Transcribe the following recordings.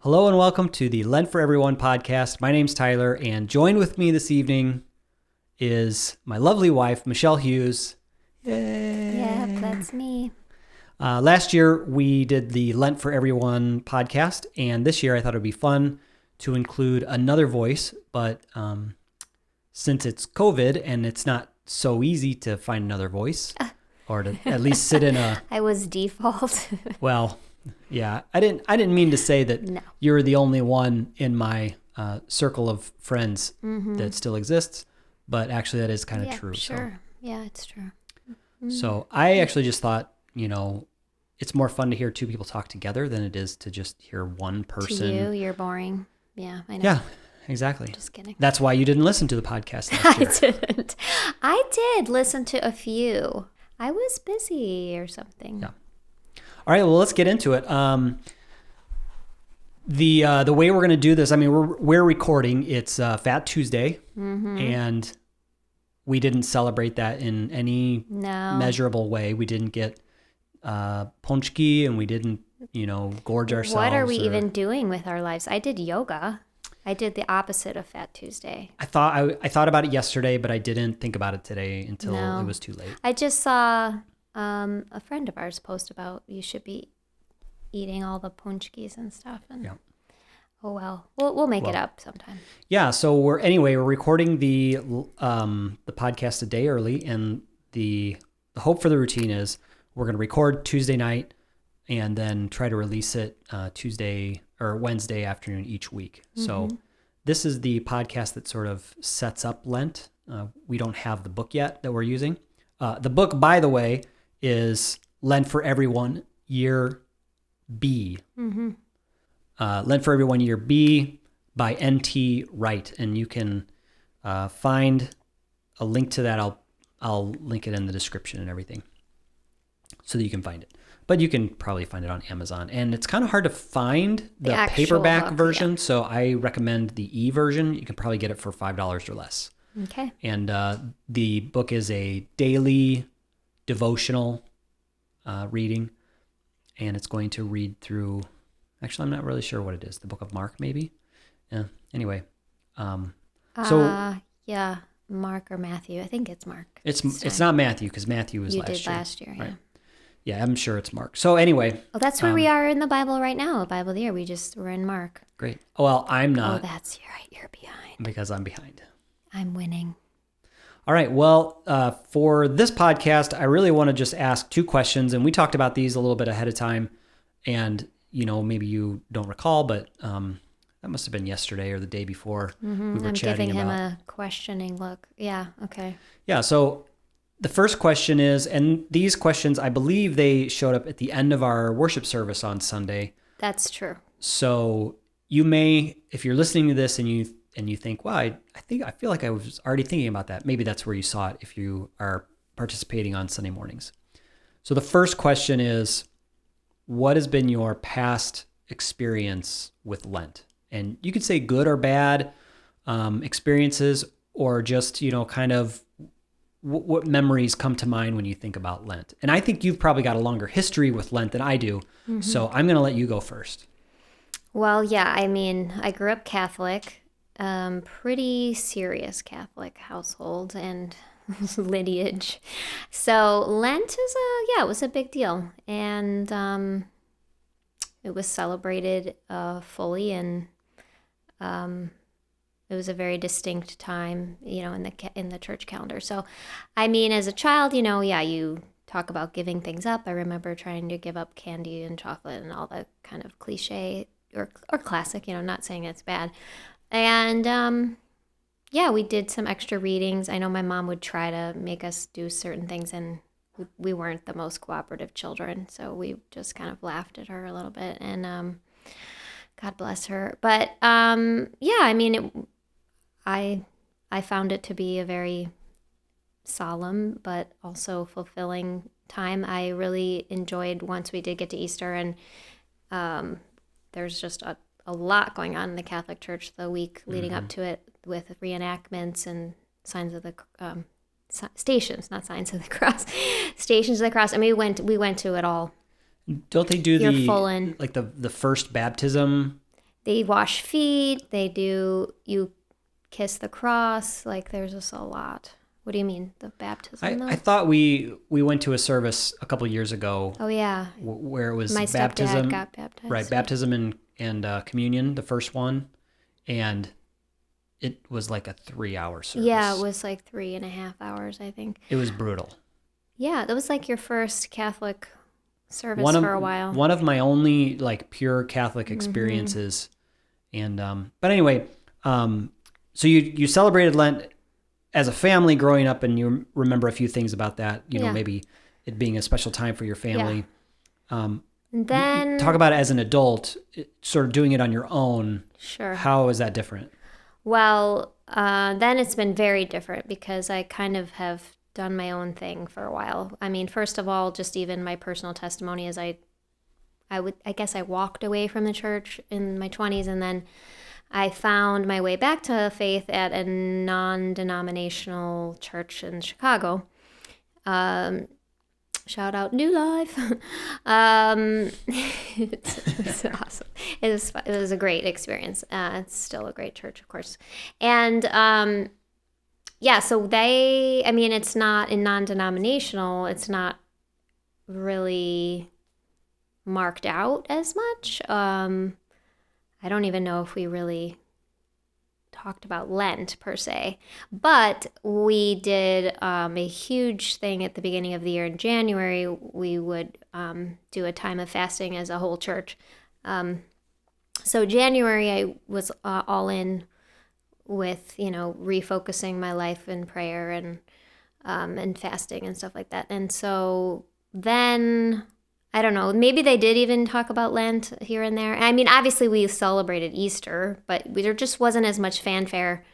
Hello and welcome to the Lent For Everyone podcast. My name's Tyler, and joined with me this evening is my lovely wife, Michelle Hughes. Yay! Yeah, that's me. Last year, we did the Lent For Everyone podcast, and this year I thought it would be fun to include another voice, but since it's COVID and it's not so easy to find another voice, or to at least sit in a... I was default. Well... Yeah, I didn't mean to say that you're the only one in my circle of friends that still exists, but actually that is kind of true. Sure. So. Yeah, it's true. Mm-hmm. So I actually just thought, it's more fun to hear two people talk together than it is to just hear one person. To you, you're boring. Yeah, I know. Yeah, exactly. Just kidding. That's why you didn't listen to the podcast last year. I didn't. I did listen to a few. I was busy or something. Yeah. All right, well, let's get into it. The way we're going to do this, I mean, we're recording. It's Fat Tuesday, and we didn't celebrate that in any measurable way. We didn't get ponchki, and we didn't, gorge ourselves. What are we even doing with our lives? I did yoga. I did the opposite of Fat Tuesday. I thought about it yesterday, but I didn't think about it today until it was too late. I just saw... a friend of ours post about you should be eating all the ponchkis and stuff. And oh well, we'll make it up sometime. Yeah. So we're recording the podcast a day early, and the hope for the routine is we're going to record Tuesday night and then try to release it Tuesday or Wednesday afternoon each week. So this is the podcast that sort of sets up Lent. We don't have the book yet that we're using. The book, by the way, is Lent For Everyone, Year B. Lent For Everyone, Year B by N.T. Wright. And you can find a link to that. I'll link it in the description and everything so that you can find it. But you can probably find it on Amazon. And it's kind of hard to find the paperback version, so I recommend the e-version. You can probably get it for $5 or less. Okay. And the book is a daily devotional reading, and it's going to read through, actually I'm not really sure what it is, the book of Mark maybe. Yeah, anyway. Yeah, Mark or Matthew. I think it's Mark. It's not Matthew, because Matthew was last year. You did last year, right. Yeah, I'm sure it's Mark. So anyway. Oh, that's where we are in the Bible right now, Bible of the Year. We're in Mark. Great. Well, I'm not. Oh, that's right. You're behind. Because I'm behind. I'm winning. All right. Well, for this podcast, I really want to just ask two questions. And we talked about these a little bit ahead of time. And, maybe you don't recall, but that must have been yesterday or the day before we were chatting about. I'm giving him a questioning look. Yeah. Okay. Yeah. So the first question is, and these questions, I believe they showed up at the end of our worship service on Sunday. That's true. So you may, if you're listening to this and you think, wow, I feel like I was already thinking about that. Maybe that's where you saw it if you are participating on Sunday mornings. So the first question is, what has been your past experience with Lent? And you could say good or bad experiences, or just, kind of what memories come to mind when you think about Lent. And I think you've probably got a longer history with Lent than I do. So I'm going to let you go first. Well, yeah, I mean, I grew up Catholic. Pretty serious Catholic household and lineage. So Lent it was a big deal. And it was celebrated fully, and it was a very distinct time, in the church calendar. So, I mean, as a child, you talk about giving things up. I remember trying to give up candy and chocolate and all the kind of cliche or classic, not saying it's bad. And, we did some extra readings. I know my mom would try to make us do certain things, and we weren't the most cooperative children, so we just kind of laughed at her a little bit, and God bless her. But, I mean, I found it to be a very solemn but also fulfilling time. I really enjoyed once we did get to Easter, and there's just a lot going on in the Catholic Church the week leading up to it, with reenactments and signs of the stations, not signs of the cross, stations of the cross. I mean, we went to it all. Don't they do the first baptism they wash feet. You kiss the cross. Like there's just a lot. What do you mean? The baptism? I thought we went to a service a couple of years ago. Oh yeah. Where it was My baptism. stepdad got baptized. Right, baptism and communion, the first one, and it was like a 3-hour service. Yeah, it was like 3.5 hours, I think. It was brutal. Yeah, that was like your first Catholic service for a while. One of my only like pure Catholic experiences. And but anyway, so you celebrated Lent as a family growing up, and you remember a few things about that. You know, maybe it being a special time for your family. Yeah. And then talk about it as an adult, sort of doing it on your own. Sure. How is that different? Well, then it's been very different because I kind of have done my own thing for a while. I mean, first of all, just even my personal testimony is I guess I walked away from the church in my 20s, and then I found my way back to faith at a non-denominational church in Chicago. Shout out New Life. It's awesome. It was a great experience. It's still a great church, of course. And so it's not in non-denominational. It's not really marked out as much. I don't even know if we really talked about Lent per se, but we did a huge thing at the beginning of the year in January. We would do a time of fasting as a whole church. So January I was all in with, refocusing my life in prayer and fasting and stuff like that. And so then, I don't know, maybe they did even talk about Lent here and there. I mean, obviously we celebrated Easter, but there just wasn't as much fanfare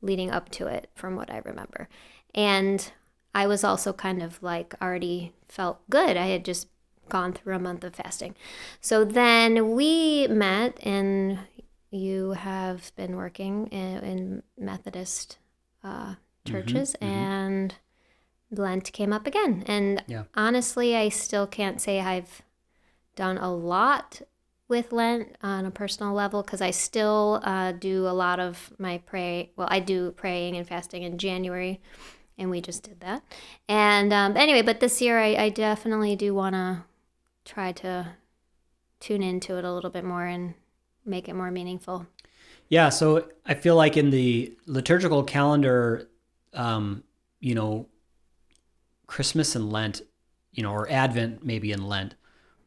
leading up to it from what I remember. And I was also kind of like already felt good. I had just gone through a month of fasting. So then we met, and you have been working in Methodist churches, and Lent came up again. And honestly, I still can't say I've done a lot with Lent on a personal level, because I still do a lot of my I do praying and fasting in January, and we just did that. And anyway, but this year I definitely do want to try to tune into it a little bit more and make it more meaningful. Yeah, so I feel like in the liturgical calendar, Christmas and Lent, or Advent maybe in Lent,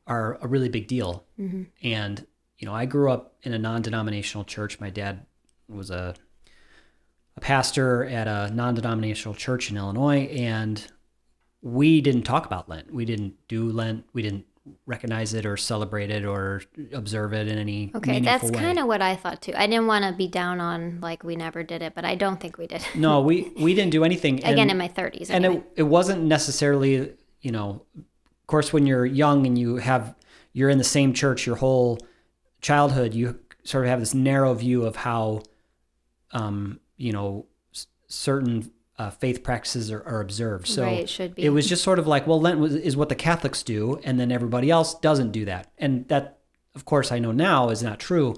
are a really big deal. Mm-hmm. And, I grew up in a non-denominational church. My dad was a pastor at a non-denominational church in Illinois, and we didn't talk about Lent. We didn't do Lent. We didn't recognize it or celebrate it or observe it in any meaningful way. That's kind of what I thought too. I didn't want to be down on like we never did it, but I don't think we did. No, we didn't do anything. Again, in my 30s. Anyway. And it wasn't necessarily, of course, when you're young and you're in the same church your whole childhood, you sort of have this narrow view of how, certain faith practices are observed. So right, it should be. It was just sort of like, well, Lent is what the Catholics do, and then everybody else doesn't do that. And that, of course, I know now is not true.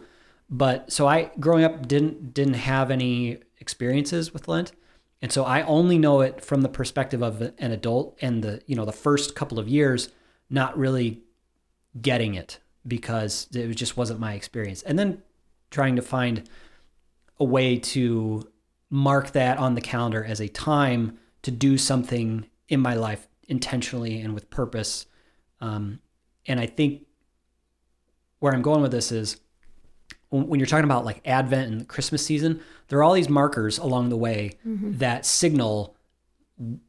But so I, growing up, didn't have any experiences with Lent. And so I only know it from the perspective of an adult, and the first couple of years not really getting it because it just wasn't my experience. And then trying to find a way to mark that on the calendar as a time to do something in my life intentionally and with purpose. And I think where I'm going with this is when you're talking about like Advent and the Christmas season, there are all these markers along the way that signal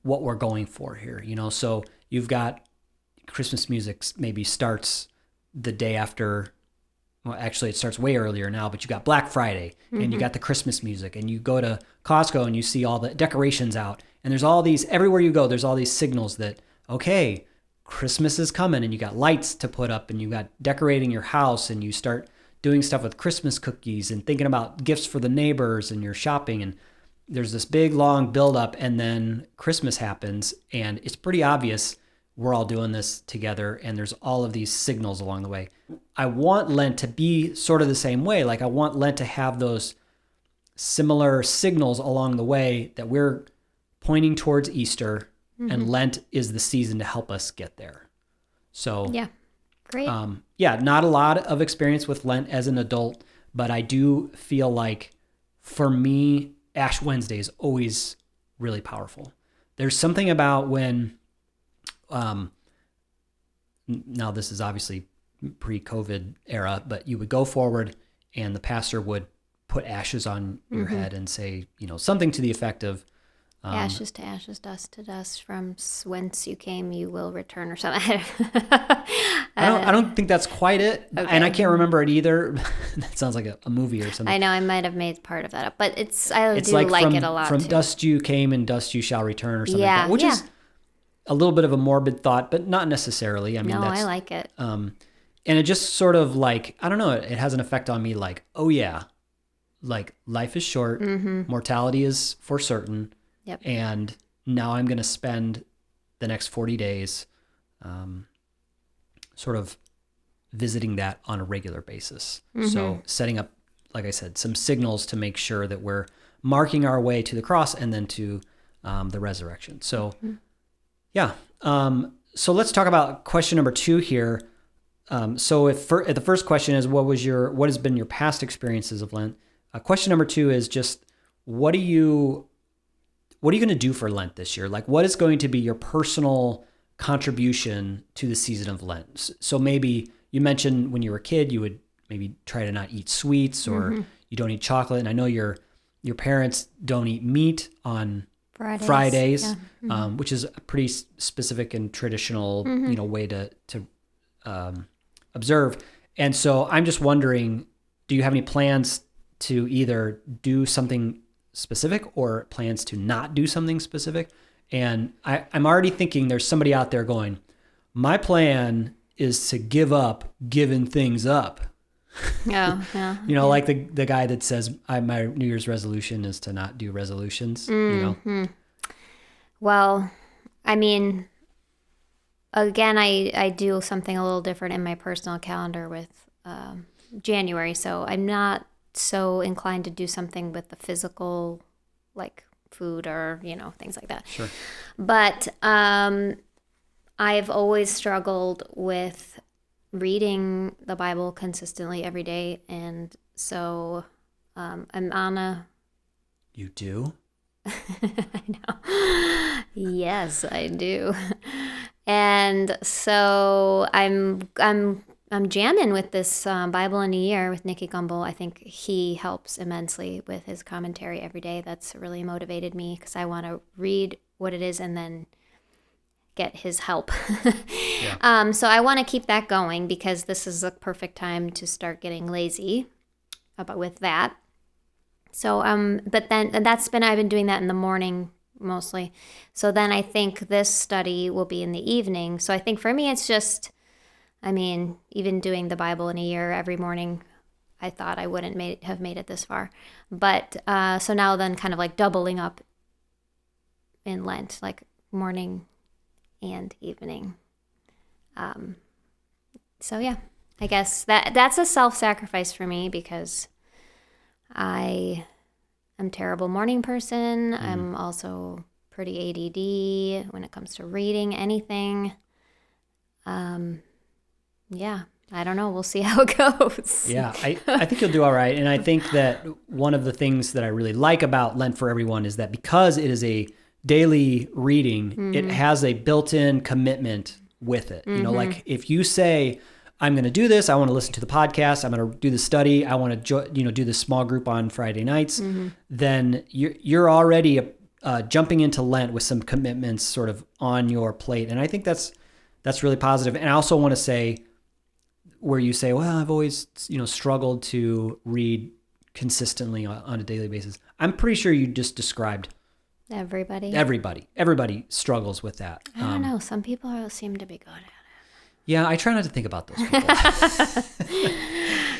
what we're going for here. So you've got Christmas music maybe starts the day after. Well, actually, it starts way earlier now, but you got Black Friday and you got the Christmas music, and you go to Costco and you see all the decorations out, and there's all these, everywhere you go, there's all these signals that, okay, Christmas is coming, and you got lights to put up, and you got decorating your house, and you start doing stuff with Christmas cookies and thinking about gifts for the neighbors, and you're shopping, and there's this big, long buildup, and then Christmas happens, and it's pretty obvious we're all doing this together, and there's all of these signals along the way. I want Lent to be sort of the same way. Like I want Lent to have those similar signals along the way that we're pointing towards Easter, and Lent is the season to help us get there. So Yeah. Great. Not a lot of experience with Lent as an adult, but I do feel like for me, Ash Wednesday is always really powerful. There's something about when, now this is obviously pre-COVID era, but you would go forward and the pastor would put ashes on your head and say, something to the effect of, ashes to ashes, dust to dust, from whence you came, you will return, or something. I don't think that's quite it, Okay. and I can't remember it either. That sounds like a movie or something. I know I might have made part of that up, but I do like like from, it a lot from too. dust you came and dust you shall return, or something like Yeah, that, which yeah. is a little bit of a morbid thought, but not necessarily. I mean, No, that's, I like it. and it just sort of like, I don't know, it has an effect on me like, oh yeah, like life is short, mortality is for certain, Yep. and now I'm going to spend the next 40 days sort of visiting that on a regular basis. So setting up, like I said, some signals to make sure that we're marking our way to the cross and then to the resurrection. So so let's talk about question number 2 here. So if the first question is, what has been your past experiences of Lent? Question number 2 is just, what are you going to do for Lent this year? Like, what is going to be your personal contribution to the season of Lent? So maybe you mentioned when you were a kid, you would maybe try to not eat sweets, or you don't eat chocolate. And I know your parents don't eat meat on Fridays, Yeah. which is a pretty specific and traditional, way to observe. And so I'm just wondering, do you have any plans to either do something specific or plans to not do something specific? And I'm already thinking there's somebody out there going, my plan is to give up giving things up. Yeah. Like the guy that says, my New Year's resolution is to not do resolutions, Well, I mean, again, I do something a little different in my personal calendar with January, so I'm not so inclined to do something with the physical, like food or things like that. Sure. But I've always struggled with reading the Bible consistently every day, and so I'm on a. You do? I know. Yes, I do. And so I'm jamming with this Bible in a Year with Nicky Gumbel. I think he helps immensely with his commentary every day. That's really motivated me because I want to read what it is and then get his help. Yeah. So I want to keep that going because this is a perfect time to start getting lazy with that. So, but then I've been doing that in the morning mostly. So then I think this study will be in the evening. So I think for me, it's just, even doing the Bible in a Year every morning, I thought I wouldn't have made it this far. But so now then kind of like doubling up in Lent, like morning and evening. So yeah, I guess that's a self-sacrifice for me because I am a terrible morning person. I'm also pretty ADD when it comes to reading anything. Yeah, I don't know. We'll see how it goes. Yeah, I think you'll do all right. And I think that one of the things that I really like about Lent for Everyone is that because it is a daily reading, it has a built-in commitment with it. Like if you say, I'm going to do this, I want to listen to the podcast, I'm going to do the study, I want to do the small group on Friday nights, then you're already jumping into Lent with some commitments sort of on your plate. And I think that's really positive. And I also want to say, where you say, well, I've always struggled to read consistently on a daily basis. I'm pretty sure you just described Everybody struggles with that. I don't know. Some people seem to be good at it. Yeah, I try not to think about those people.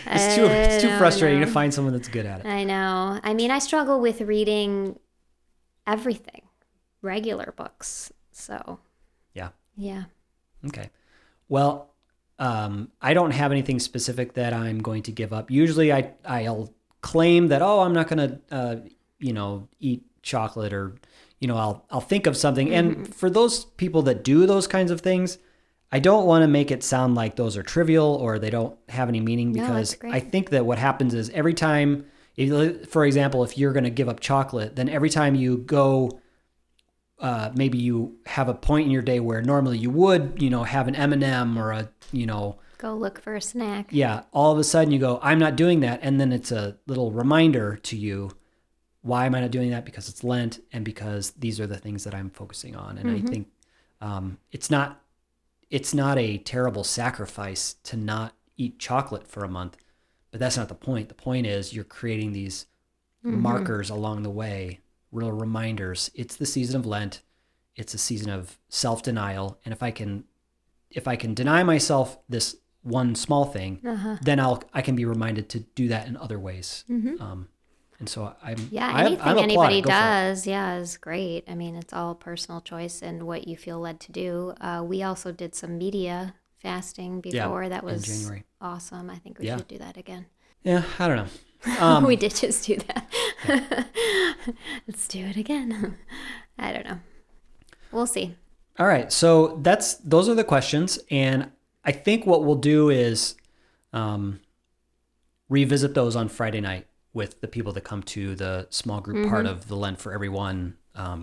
It's too frustrating to find someone that's good at it. I know. I struggle with reading everything, regular books. So Yeah. Okay. Well, I don't have anything specific that I'm going to give up. Usually I'll claim that, oh, I'm not going to, eat chocolate, or, I'll think of something. And for those people that do those kinds of things, I don't want to make it sound like those are trivial or they don't have any meaning, No, because that's great. I think that what happens is every time, for example, if you're going to give up chocolate, then every time you go, maybe you have a point in your day where normally you would, have an M&M or a, Go look for a snack. yeah, all of a sudden you go, I'm not doing that. And then it's a little reminder to you, why am I not doing that? Because it's Lent, and because these are the things that I'm focusing on. And I think it's not a terrible sacrifice to not eat chocolate for a month, but that's not the point. The point is you're creating these markers along the way, real reminders. It's the season of Lent. It's a season of self-denial. And if I can deny myself this one small thing, then I can be reminded to do that in other ways. And so anything anybody does, is great. I mean, it's all personal choice and what you feel led to do. We also did some media fasting before. That was in January. Awesome. I think we should do that again. Yeah, I don't know. We did just do that. Let's do it again. I don't know. We'll see. All right. So those are the questions. And I think what we'll do is revisit those on Friday night with the people that come to the small group part of the Lent For Everyone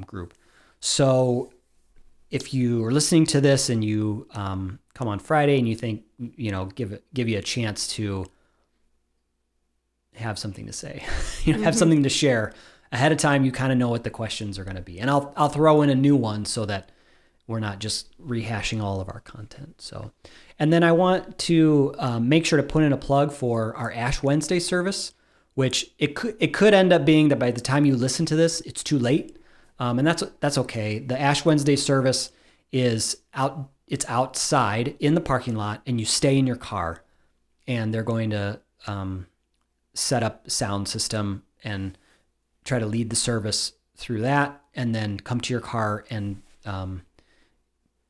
group. So if you are listening to this and you come on Friday and you think, give you a chance to have something to say, have something to share ahead of time, you kind of know what the questions are going to be. And I'll throw in a new one so that we're not just rehashing all of our content. So, and then I want to make sure to put in a plug for our Ash Wednesday service, which it could end up being that by the time you listen to this, it's too late. And that's okay. The Ash Wednesday service is it's outside in the parking lot, and you stay in your car, and they're going to set up sound system and try to lead the service through that, and then come to your car and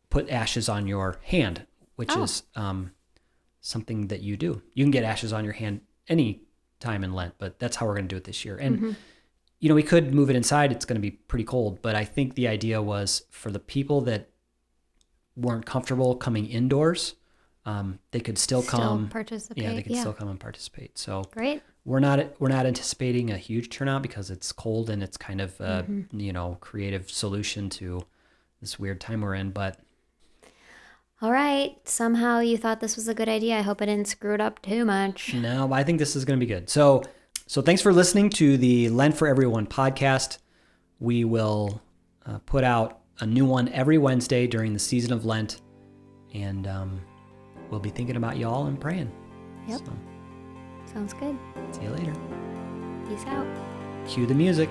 put ashes on your hand, which is something that you do. You can get ashes on your hand any time in Lent, but that's how we're going to do it this year. And we could move it inside. It's going to be pretty cold, but I think the idea was for the people that weren't comfortable coming indoors, they could still come participate. Yeah, they could still come and participate. So great. We're not anticipating a huge turnout because it's cold and it's kind of creative solution to this weird time we're in. But all right, somehow you thought this was a good idea. I hope I didn't screw it up too much. No, I think this is going to be good. So thanks for listening to the Lent For Everyone podcast. We will put out a new one every Wednesday during the season of Lent, and we'll be thinking about y'all and praying. Yep. So, sounds good. see you later. Peace out. Cue the music.